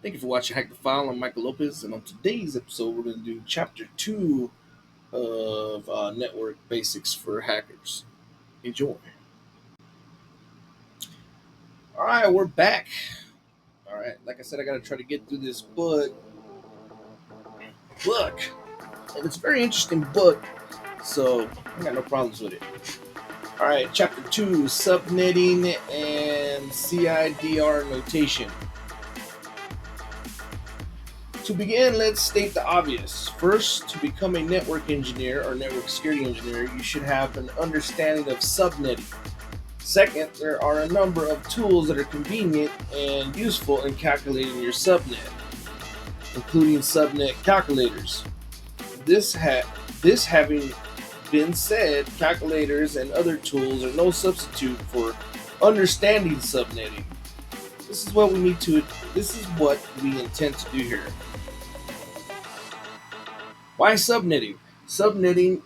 Thank you for watching Hack the File. I'm Michael Lopez, and on today's episode, we're going to do Chapter 2 of Network Basics for Hackers. Enjoy. All right, we're back. All right, like I said, I got to try to get through this book, and it's a very interesting book, so I got no problems with it. All right, Chapter 2 Subnetting and CIDR Notation. To begin, let's state the obvious. First, to become a network engineer or network security engineer, you should have an understanding of subnetting. Second, there are a number of tools that are convenient and useful in calculating your subnet, including subnet calculators. This having been said, calculators and other tools are no substitute for understanding subnetting. This is what we intend to do here. Why subnetting? Subnetting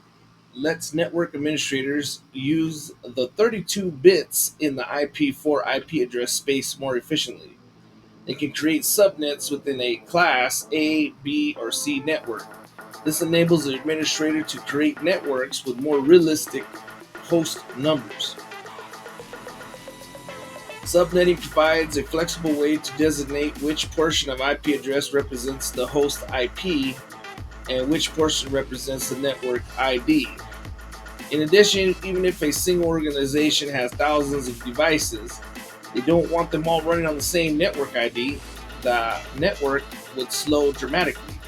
lets network administrators use the 32 bits in the IP4 IP address space more efficiently. They can create subnets within a class A, B, or C network. This enables the administrator to create networks with more realistic host numbers. Subnetting provides a flexible way to designate which portion of IP address represents the host IP and which portion represents the network ID. In addition, even if a single organization has thousands of devices, they don't want them all running on the same network ID. The network would slow dramatically.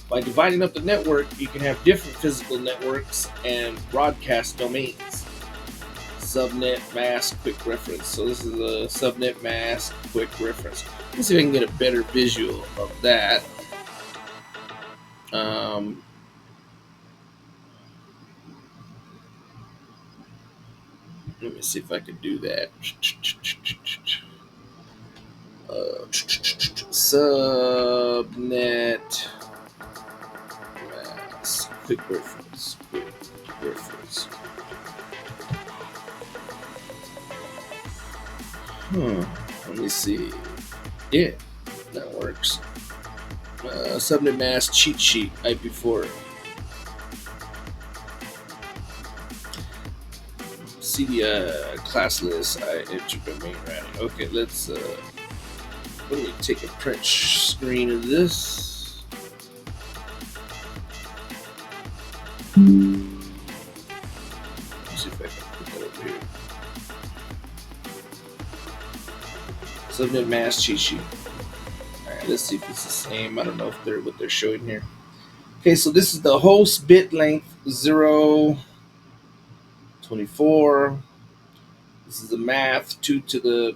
By dividing up the network, you can have different physical networks and broadcast domains. Subnet mask quick reference. So this is a subnet mask quick reference. Let's see if I can get a better visual of that. Let me see if I can do that. Subnet mask quick reference. Let me see. Yeah, that works. Subnet mask cheat sheet IP4. CIDR class list. I entered domain routing. Okay, let me take a print screen of this. Let's see if I can put that over here. Subnet mask cheat sheet. Alright, let's see if it's the same. I don't know if what they're showing here. Okay, so this is the host bit length 0, 24. This is the math 2 to the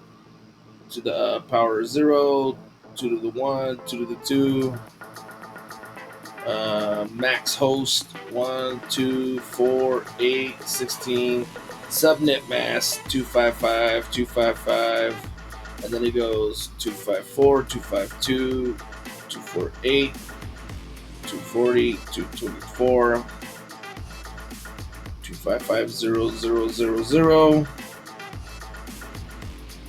power 0, 2 to the 1, 2 to the 2. Max host 1, 2, 4, 8, 16. Subnet mask 255, 255. And then it goes 254, 252, 248, 240, 224, 255.0.0.0.0.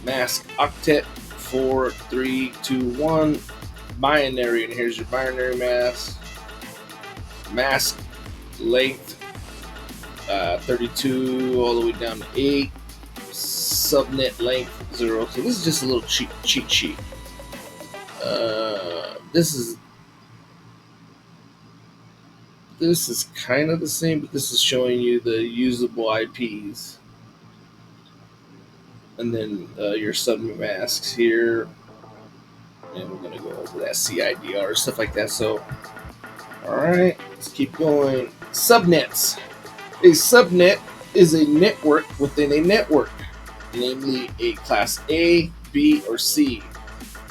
Mask octet 4321 binary, and here's your binary mask. Mask length 32 all the way down to 8. Subnet length 0. So this is just a little cheat sheet. This is kind of the same, but this is showing you the usable IPs. And then your subnet masks here. And we're going to go over that CIDR, stuff like that. So, alright, let's keep going. Subnets. A subnet is a network within a network, namely a class A, B, or C.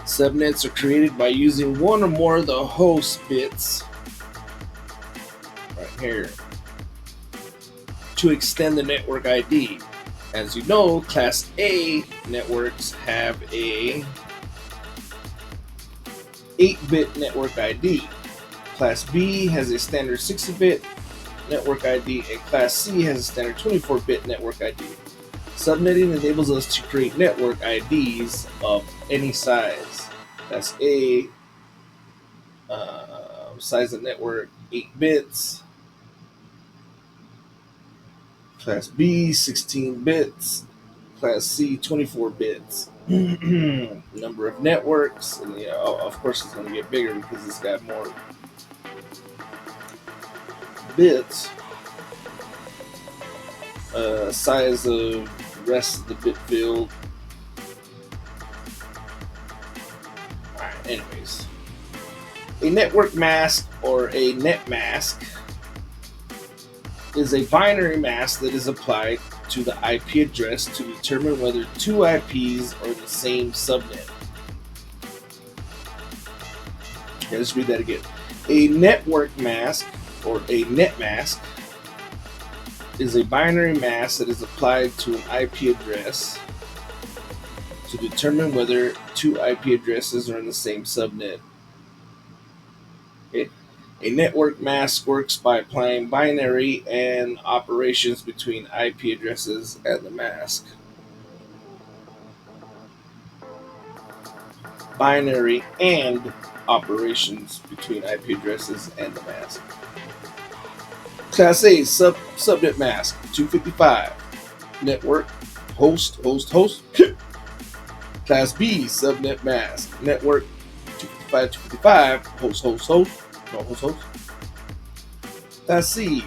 Subnets are created by using one or more of the host bits, right here, to extend the network ID. As you know, Class A networks have a 8-bit network ID. Class B has a standard 60-bit network ID, and Class C has a standard 24-bit network ID. Subnetting enables us to create network IDs of any size. Class A, Size of network 8 bits. Class B 16 bits. Class C 24 bits. Number of networks, and of course it's going to get bigger because it's got more bits. Size of the rest of the bit field. Alright, anyways. A network mask or a net mask is a binary mask that is applied to the IP address to determine whether two IPs are the same subnet. Okay, let's read that again. A network mask or a net mask is a binary mask that is applied to an IP address to determine whether two IP addresses are in the same subnet. Okay. A network mask works by applying binary and operations between IP addresses and the mask. Binary and operations between IP addresses and the mask. Class A subnet mask 255 network host. Class B subnet mask network 255 host. Class C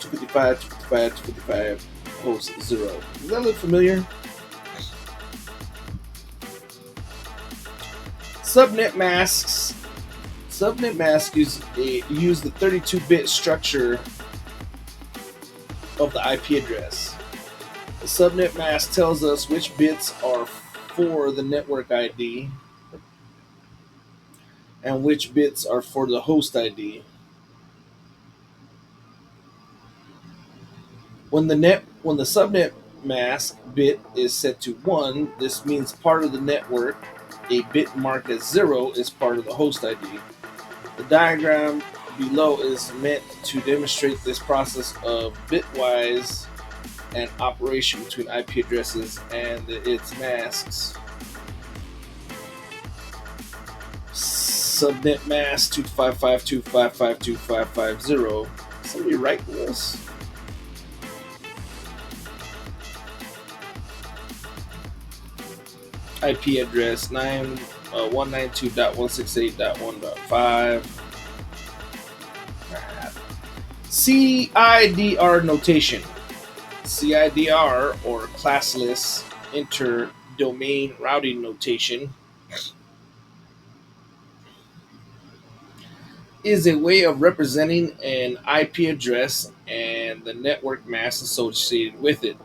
255 host 0. Does that look familiar? Subnet masks use the 32-bit structure of the IP address. The subnet mask tells us which bits are for the network ID and which bits are for the host ID. When the subnet mask bit is set to 1, this means part of the network. A bit marked as 0 is part of the host ID. The diagram below is meant to demonstrate this process of bitwise and operation between IP addresses and its masks. Subnet mask 255.255.255.0. Somebody write this. IP address 192.168.1.5. CIDR notation. CIDR, or classless inter-domain routing notation, is a way of representing an IP address and the network mask associated with it.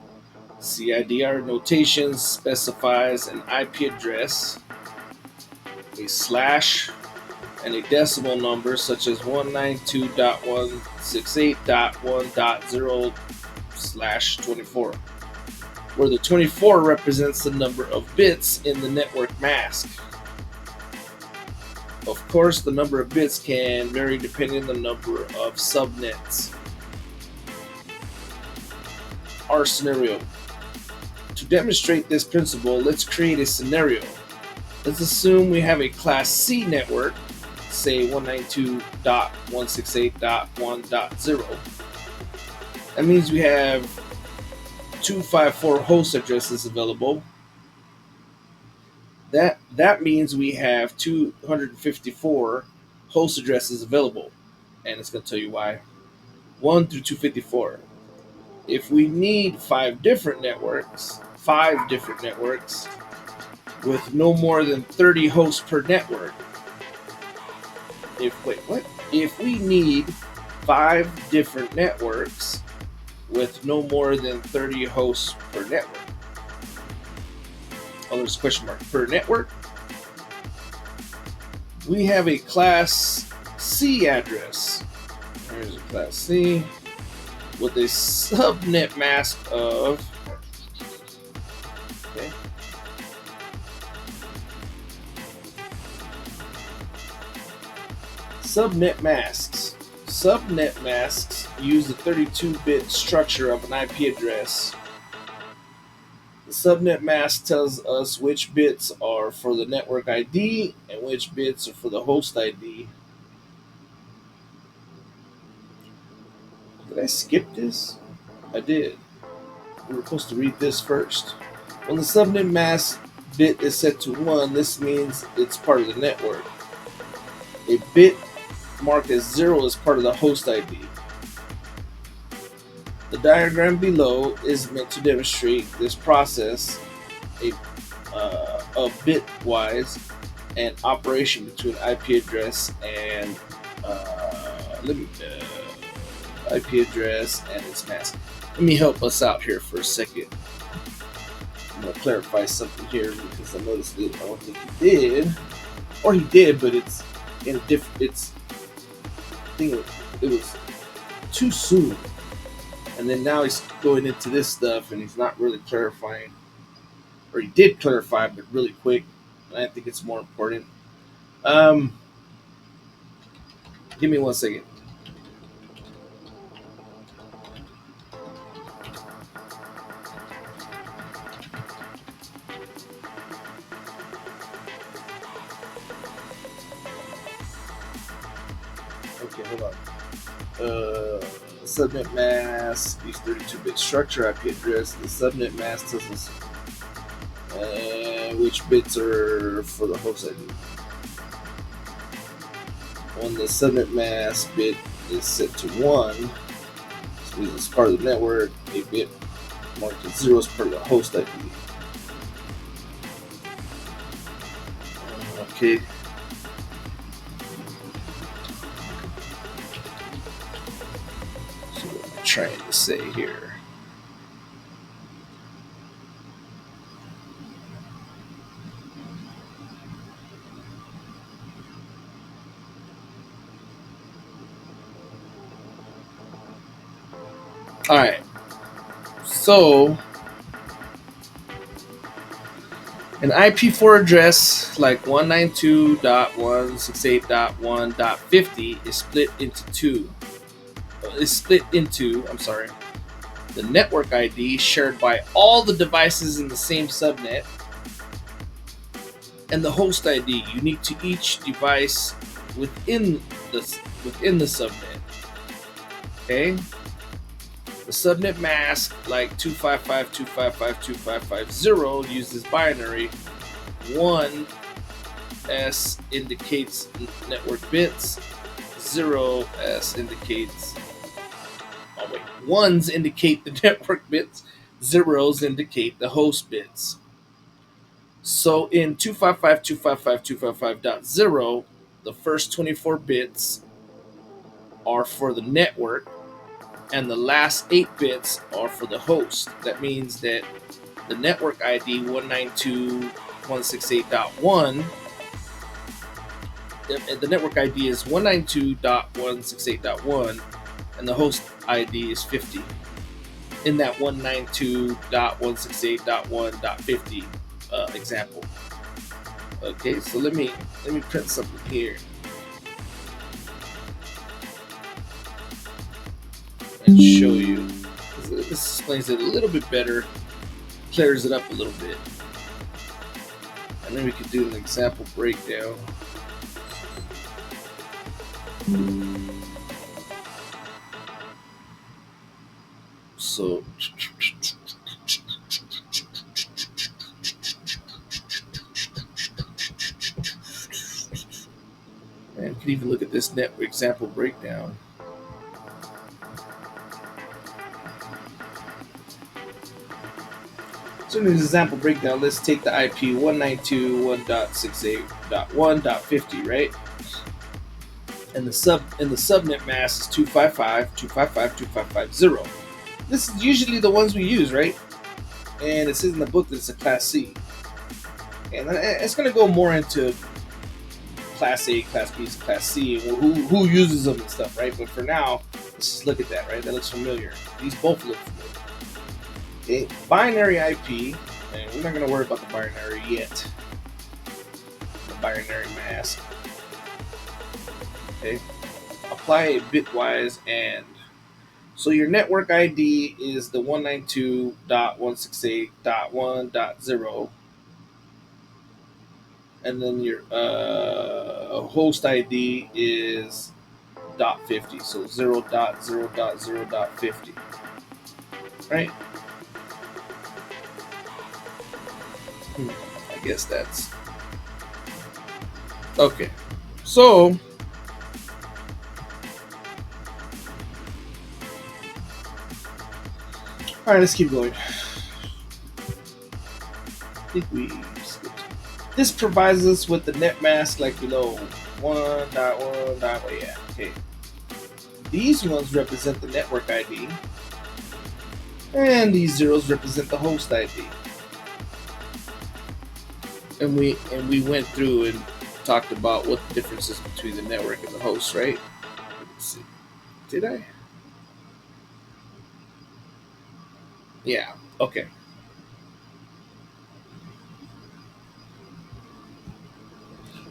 CIDR notation specifies an IP address, a slash, and a decimal number such as 192.168.1.0/24, where the 24 represents the number of bits in the network mask. Of course, the number of bits can vary depending on the number of subnets. Our scenario. To demonstrate this principle, let's create a scenario. Let's assume we have a Class C network, say 192.168.1.0. That means we have 254 host addresses available. That means we have 254 host addresses available, and it's going to tell you why. 1 through 254. If we need 5 different networks with no more than 30 hosts per network. If we need 5 different networks with no more than 30 hosts per network. Oh, there's a question mark. Per network. We have a Class C address. There's a Class C with a subnet mask of, okay, subnet masks. Subnet masks use the 32-bit structure of an IP address. The subnet mask tells us which bits are for the network ID and which bits are for the host ID. Did I skip this? I did. We were supposed to read this first. When the subnet mask bit is set to 1, this means it's part of the network. A bit marked as 0 is part of the host ID. The diagram below is meant to demonstrate this process of bitwise and operation between IP address and IP address and its mask. Let me help us out here for a second. I'm going to clarify something here because I noticed that I don't think he did, or he did, but it's in a different. I think it was too soon, and then now he's going into this stuff, and he's not really clarifying, or he did clarify, but really quick. And I think it's more important. Give me 1 second. Okay, hold on. Subnet mask is 32-bit structure IP address. The subnet mask tells us which bits are for the host ID. When the subnet mask bit is set to 1, so it's part of the network. A bit marked as 0 is part of the host ID. Okay. So what I'm trying to say here. Alright, so an IP4 address like 192.168.1.50 is split into the network ID shared by all the devices in the same subnet and the host ID unique to each device within the subnet. Okay? The subnet mask, like 255.255.255.0, uses binary. 1S indicates network bits. 0S indicates. Oh wait, ones indicate the network bits. Zeros indicate the host bits. So in 255.255.255.0, the first 24 bits are for the network, and the last 8 bits are for the host. That means that the network ID 192.168.1, the network ID is 192.168.1, and the host ID is 50 in that 192.168.1.50 example. Okay, so let me print something here and show you. This explains it a little bit better, clears it up a little bit, and then we could do an example breakdown. So and you can even look at this network example breakdown. So in this example breakdown, let's take the IP 192.168.1.50, right? And the subnet mask is 255.255.255.0. This is usually the ones we use, right? And it says in the book that it's a Class C. And it's going to go more into Class A, Class B, Class C, and who uses them and stuff, right? But for now, let's just look at that, right? That looks familiar. These both look familiar. Okay, binary IP, and we're not going to worry about the binary yet. The binary mask. Okay, apply a bitwise and So your network ID is the 192.168.1.0, and then your host ID is dot 50. So 0.0.0.50, right? I guess that's okay. So, all right, let's keep going. I think we skipped. This provides us with the net mask like below 1.1. Yeah, okay. These ones represent the network ID, and these zeros represent the host ID. And we went through and talked about what the difference is between the network and the host, right? Let's see. Did I? Yeah. Okay.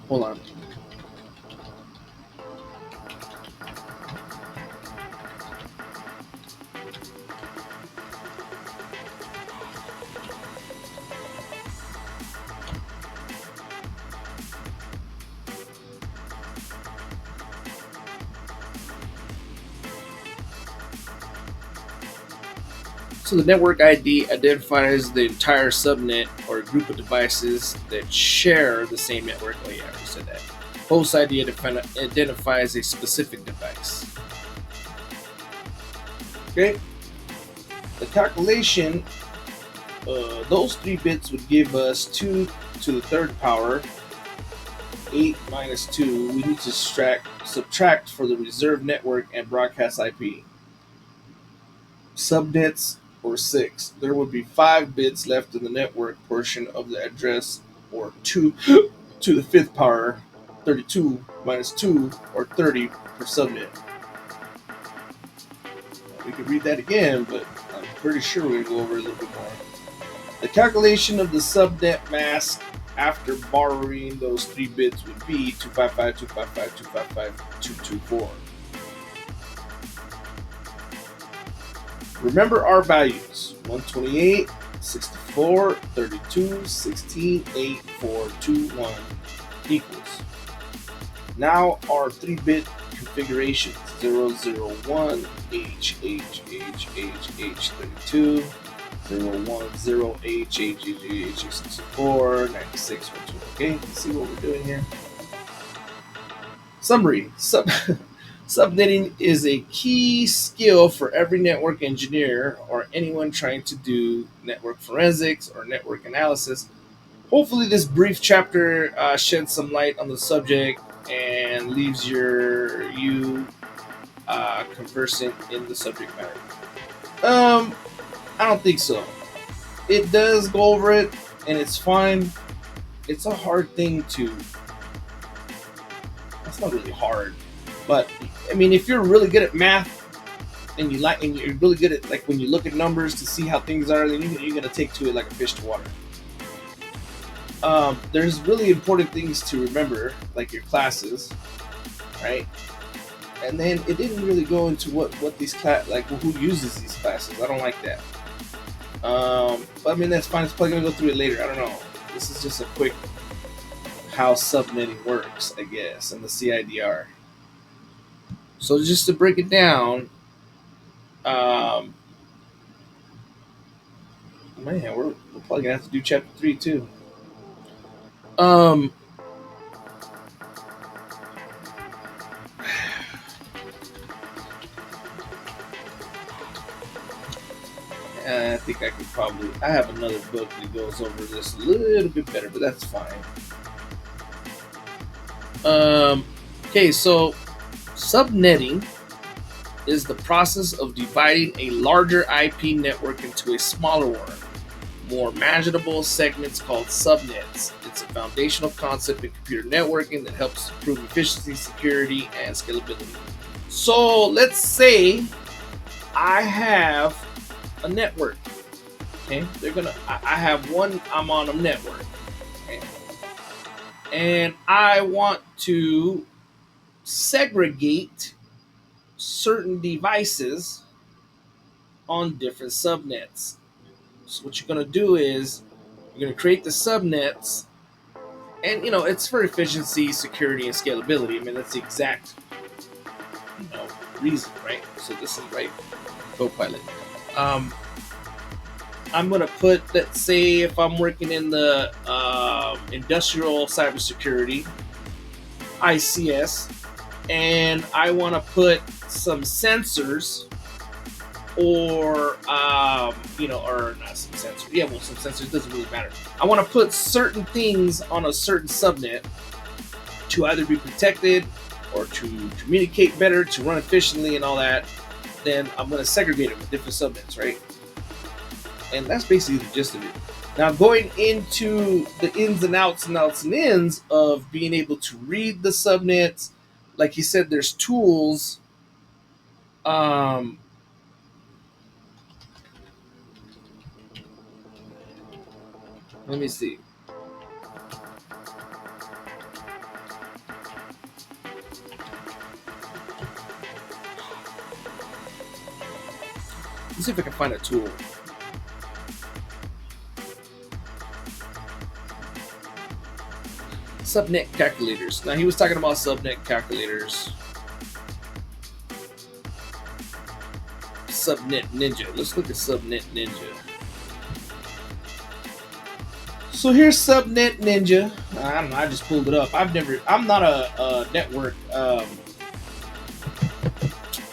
Hold on. So the network ID identifies the entire subnet or group of devices that share the same network. Oh yeah, I already said that. Host ID identifies a specific device. Okay. The calculation, those 3 bits would give us 2 to the third power, 8 minus 2. We need to subtract for the reserved network and broadcast IP. Subnets or 6. There would be 5 bits left in the network portion of the address, or 2 to the fifth power, 32 minus 2, or 30 per subnet. We could read that again, but I'm pretty sure we're going to go over it a little bit more. The calculation of the subnet mask after borrowing those 3 bits would be 255, 255, 255, 224. Remember our values: 128, 64, 32, 16, 8, 4, 2, 1 equals. Now our 3-bit configurations: 001, H, H, H, H, H, 32, 010, H, H, H, H, 64, 96, 12. Okay, let's see what we're doing here. Summary. Subnetting is a key skill for every network engineer or anyone trying to do network forensics or network analysis. Hopefully, this brief chapter sheds some light on the subject and leaves you conversant in the subject matter. I don't think so. It does go over it, and it's fine. It's a hard thing to. It's not really hard, but I mean, if you're really good at math and you're really good at, like, when you look at numbers to see how things are, then you're gonna take to it like a fish to water. There's really important things to remember, like your classes, right? And then it didn't really go into what these like who uses these classes. I don't like that. But I mean, that's fine. It's probably gonna go through it later. I don't know. This is just a quick how subnetting works, I guess, and the CIDR. So just to break it down, um, man, we're probably gonna have to do chapter 3 too. Um, I think I could probably. I have another book that goes over this a little bit better, but that's fine. Okay, so subnetting is the process of dividing a larger IP network into a smaller one, more manageable segments called subnets. It's a foundational concept in computer networking that helps improve efficiency, security, and scalability. So let's say I have a network. Okay, I have one. I'm on a network, okay? And I want to segregate certain devices on different subnets. So what you're going to do is you're going to create the subnets, and it's for efficiency, security, and scalability. I mean, that's the exact you know reason, right? So this is right, Copilot. Um, I'm going to put, let's say, if I'm working in the industrial cybersecurity, ICS, and I want to put some sensors, or or not some sensors. Yeah, well, some sensors doesn't really matter. I want to put certain things on a certain subnet to either be protected or to communicate better, to run efficiently, and all that. Then I'm going to segregate them with different subnets, right? And that's basically the gist of it. Now, going into the ins and outs and outs and ins of being able to read the subnets, like you said, there's tools. Um, Let me see. Let's see if I can find a tool. Subnet calculators. Now, he was talking about subnet calculators. Subnet Ninja. Let's look at Subnet Ninja. So here's Subnet Ninja. I don't know. I just pulled it up. I'm not a network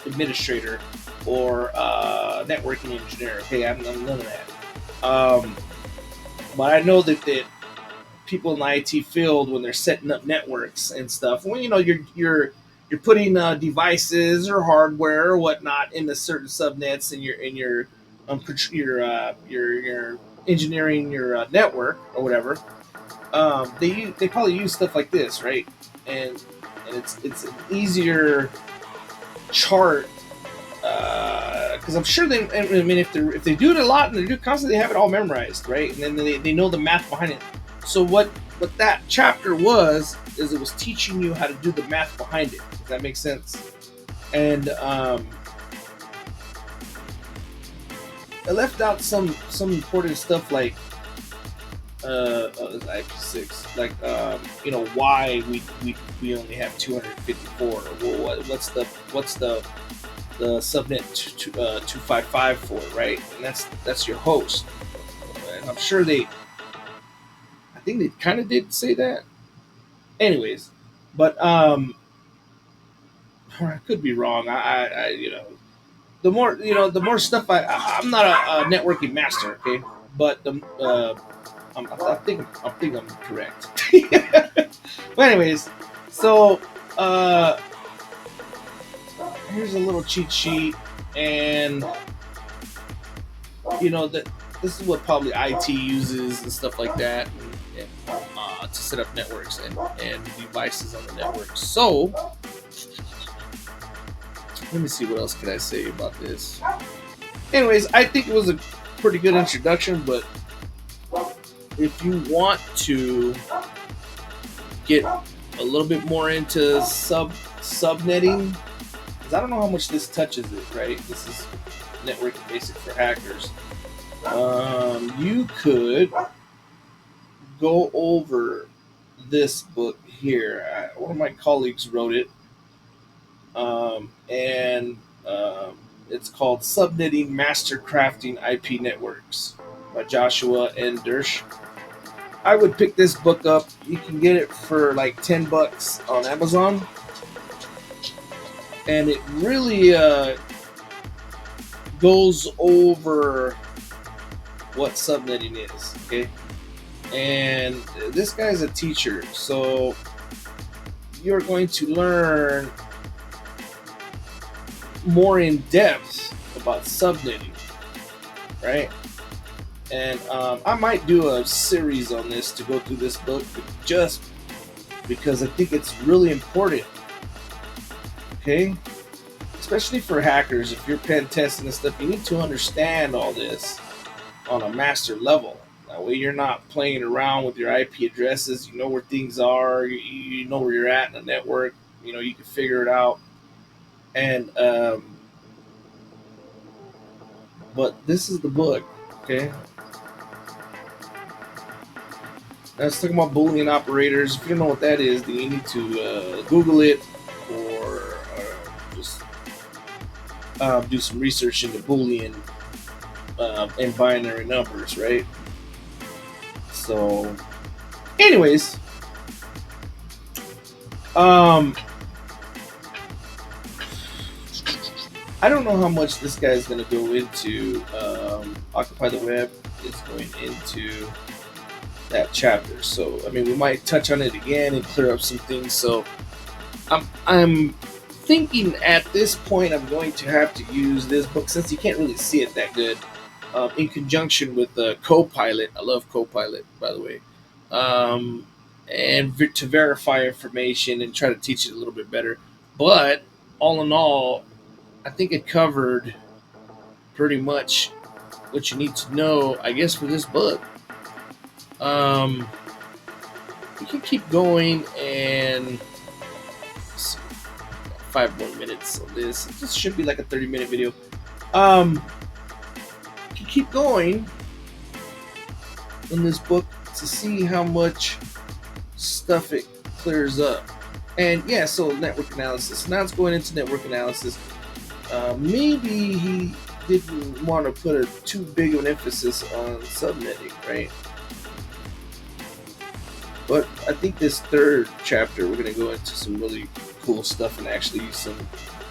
administrator or networking engineer. Okay, I'm none of that. But I know that people in the IT field, when they're setting up networks and stuff, when you're putting devices or hardware or whatnot into certain subnets, and you're engineering your network or whatever. They probably use stuff like this, right? And it's an easier chart, because I'm sure they. I mean, if they do it a lot and they do it constantly, they have it all memorized, right? And then they know the math behind it. So what that chapter was is it was teaching you how to do the math behind it. Does that make sense? And I left out some important stuff like IP6, like why we only have 254. Well, what's the subnet 255 for, right? And that's your host. And I'm sure I think they kind of did say that. Anyways, but I could be wrong. I the more stuff I'm not a networking master, okay, but I think I'm correct. But anyways, so here's a little cheat sheet, and that this is what probably IT uses and stuff like that, and to set up networks and devices on the network. So let me see, what else can I say about this. Anyways, I think it was a pretty good introduction, but if you want to get a little bit more into subnetting, because I don't know how much this touches it, right? This is networking basics for hackers. You could go over this book here. One of my colleagues wrote it, and it's called Subnetting Master Crafting IP Networks by Joshua N. Dersh. I would pick this book up. You can get it for like $10 on Amazon, and it really goes over what subnetting is. Okay, and this guy's a teacher, so you're going to learn more in depth about subnetting, right? And I might do a series on this to go through this book, just because I think it's really important. Okay, especially for hackers, if you're pen testing and stuff, you need to understand all this on a master level. That way, you're not playing around with your IP addresses. You know where things are. You know where you're at in the network. You can figure it out. And But this is the book, okay? Now let's talk about Boolean operators. If you don't know what that is, then you need to Google it or just do some research into Boolean and binary numbers, right? So, anyways, I don't know how much this guy is going to go into. Occupy the Web is going into that chapter, so I mean, we might touch on it again and clear up some things. So, I'm thinking at this point I'm going to have to use this book since you can't really see it that good. In conjunction with Copilot. I love Copilot, by the way. And to verify information and try to teach it a little bit better. But all in all, I think it covered pretty much what you need to know, I guess, for this book. We can keep going and let's see, 5 more minutes of this. This should be like a 30-minute video. Keep going in this book to see how much stuff it clears up. And yeah, so network analysis. Now it's going into network analysis. Maybe he didn't want to put too big of an emphasis on subnetting, right? But I think this third chapter, we're going to go into some really cool stuff and actually use some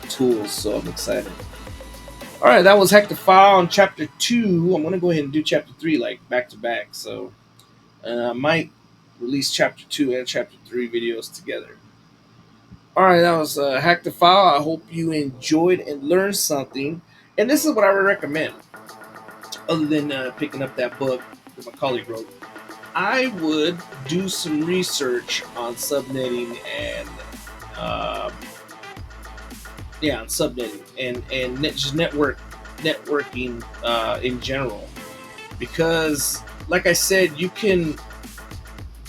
tools, so I'm excited. All right, that was HackTheFile on chapter 2. I'm going to go ahead and do chapter 3 like back to back. So I might release chapter 2 and chapter 3 videos together. All right, that was HackTheFile. I hope you enjoyed and learned something. And this is what I would recommend, other than picking up that book that my colleague wrote. I would do some research on subnetting and on subnetting and just networking in general, because like I said, you can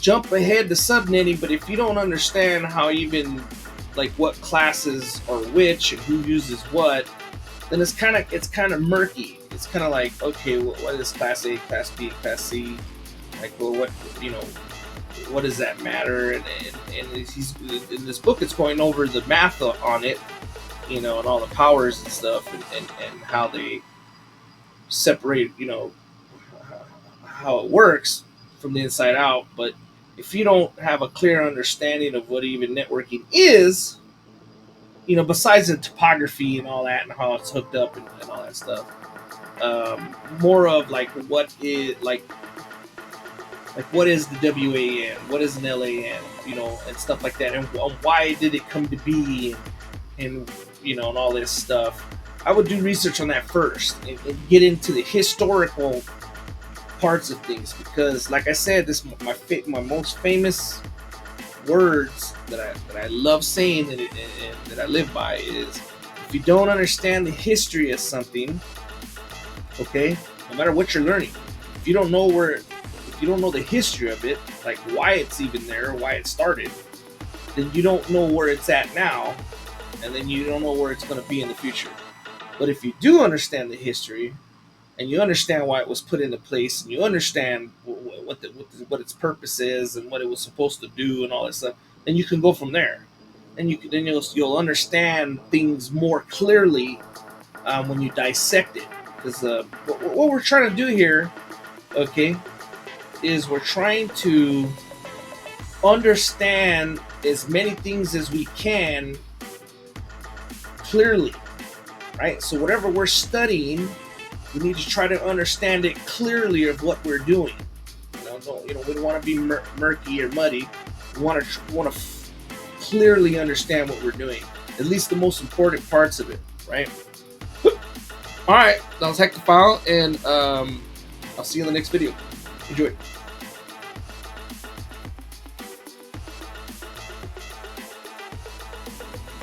jump ahead to subnetting, but if you don't understand how even like what classes are which and who uses what, then it's kind of murky. It's kind of like, okay, well, what is class A, class B, class C? Like, well, what does that matter? And he's in this book, it's going over the math on it, and all the powers and stuff, and how they separate, how it works from the inside out. But if you don't have a clear understanding of what even networking is, besides the topography and all that and how it's hooked up and all that stuff, more of like what is what is the WAN, what is an LAN, and stuff like that, and why did it come to be, and and all this stuff. I would do research on that first and get into the historical parts of things, because like I said, this my most famous words that I love saying and that I live by is, if you don't understand the history of something, okay, no matter what you're learning, if you don't know the history of it, like why it's even there, why it started, then you don't know where it's at now, and then you don't know where it's going to be in the future. But if you do understand the history, and you understand why it was put into place, and you understand what its purpose is and what it was supposed to do and all that stuff, then you can go from there. And you'll understand things more clearly when you dissect it. Because what we're trying to do here, okay, is we're trying to understand as many things as we can clearly, right? So whatever we're studying, we need to try to understand it clearly of what we're doing. We don't want to be murky or muddy. We want to clearly understand what we're doing, at least the most important parts of it, right? All right, that was HackTheFile, and I'll see you in the next video. Enjoy.